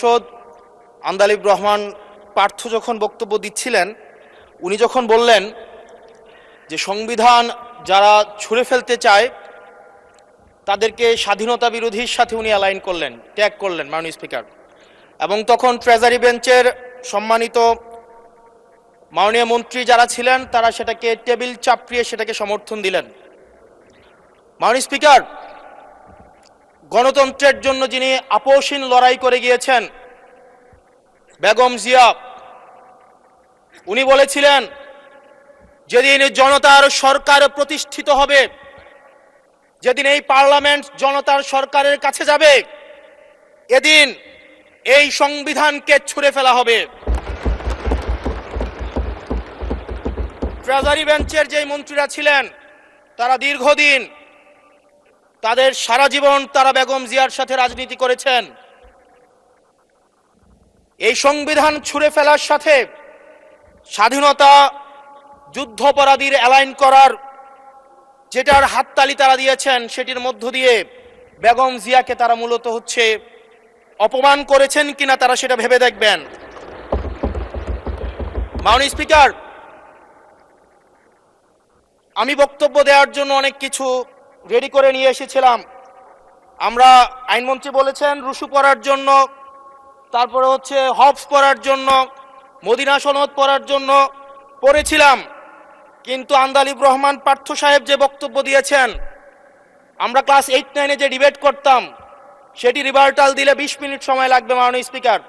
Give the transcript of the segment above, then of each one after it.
পরিষদ আন্দালিব রহমান পার্থ যখন বক্তব্য দিচ্ছিলেন, উনি যখন বললেন যে সংবিধান যারা ছুঁড়ে ফেলতে চায় তাদেরকে স্বাধীনতা বিরোধীর সাথে উনি অ্যালাইন করলেন, ট্যাগ করলেন মাননীয় স্পিকার। এবং তখন ট্রেজারি বেঞ্চের সম্মানিত মাননীয় মন্ত্রী যারা ছিলেন তারা সেটাকে টেবিল চাপড়িয়ে সেটাকে সমর্থন দিলেন। মাননীয় স্পিকার, গণতন্ত্রের জন্য যিনি আপোষহীন লড়াই করে গিয়েছেন বেগম জিয়া, উনি বলেছিলেন যেদিন জনতার সরকার প্রতিষ্ঠিত হবে, যেদিন এই পার্লামেন্ট জনতার সরকারের কাছে যাবে, এদিন এই সংবিধানকে ছুঁড়ে ফেলা হবে। ট্রেজারি বেঞ্চের যে মন্ত্রীরা ছিলেন তারা দীর্ঘদিন, তাদের সারা জীবন তারা বেগম জিয়ার সাথে রাজনীতি করেছেন। এই সংবিধান ছুঁড়ে ফেলার সাথে স্বাধীনতা যুদ্ধাপরাধীর অ্যালাইন করার যেটার হাততালি তারা দিয়েছেন, সেটির মধ্য দিয়ে বেগম জিয়াকে তারা মূলত অপমান করেছেন কিনা তারা সেটা ভেবে দেখবেন। মাননীয় স্পিকার, আমি বক্তব্য দেওয়ার জন্য অনেক কিছু রেডি করে নিয়ে এসেছিলাম। আমরা আইনমন্ত্রী বলেছেন রুশু পড়ার জন্য, তারপরে হবস পড়ার জন্য, মদিনা সনদ পড়ার জন্য পড়েছিলাম, কিন্তু আন্দালিব রহমান পার্থ সাহেব যে বক্তব্য দিয়েছেন, আমরা ক্লাস 8-9-এ যে ডিবেট করতাম সেটি রিভার্টাল দিলে 20 মিনিট সময় লাগবে। মাননীয় স্পিকার,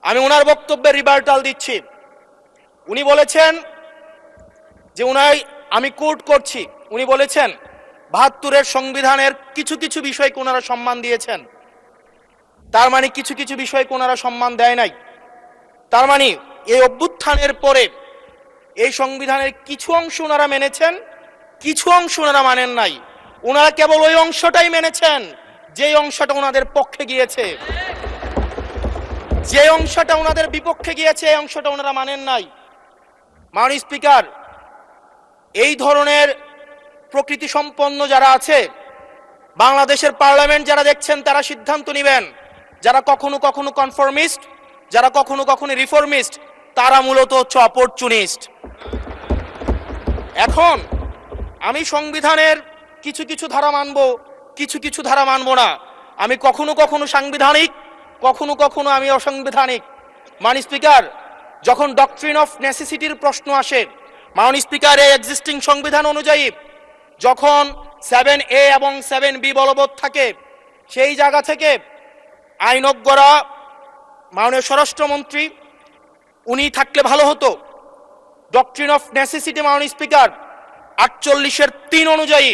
আমি ওনার বক্তব্যের রিভার্টাল দিচ্ছি। উনি বলেছেন যে আমি কোট করছি, উনি বলেছেন ৭২-এর সংবিধানের কিছু কিছু বিষয়কে ওনারা সম্মান দিয়েছেন। তার মানে কিছু কিছু বিষয়কে ওনারা সম্মান দেয় নাই। তার মানে এই অভ্যুত্থানের পরে এই সংবিধানের কিছু অংশ ওনারা মেনেছেন, কিছু অংশ ওনারা মানেন নাই। ওনারা কেবল ওই অংশটাই মেনেছেন যে অংশটা ওনাদের পক্ষে গিয়েছে, যে অংশটা ওনাদের বিপক্ষে গিয়েছে এই অংশটা ওনারা মানেন নাই। মাননীয় স্পিকার, এই ধরনের প্রকৃতি সম্পন্ন যারা আছে বাংলাদেশের পার্লামেন্ট যারা দেখছেন তারা সিদ্ধান্ত নেবেন, যারা কখনো কখনো কনফর্মিস্ট, যারা কখনো কখনো রিফর্মিস্ট, তারা মূলত অপরচুনিস্ট। এখন আমি সংবিধানের কিছু কিছু ধারা মানব, কিছু কিছু ধারা মানব না। আমি কখনো কখনো সাংবিধানিক, কখনো কখনো আমি অসাংবিধানিক। মাননীয় স্পিকার, যখন ডক্ট্রিন অফ নেসেসিটির প্রশ্ন আসে, মাননীয় স্পিকার, এই এক্সিস্টিং সংবিধান অনুযায়ী যখন 7A এবং 7B বলবৎ থাকে, সেই জায়গা থেকে আইনজ্ঞরা, মাননীয় স্বরাষ্ট্রমন্ত্রী উনি থাকলে ভালো হতো। ডক্ট্রিন অফ নেসেসিটি মাননীয় স্পিকার 48-এর 3 অনুযায়ী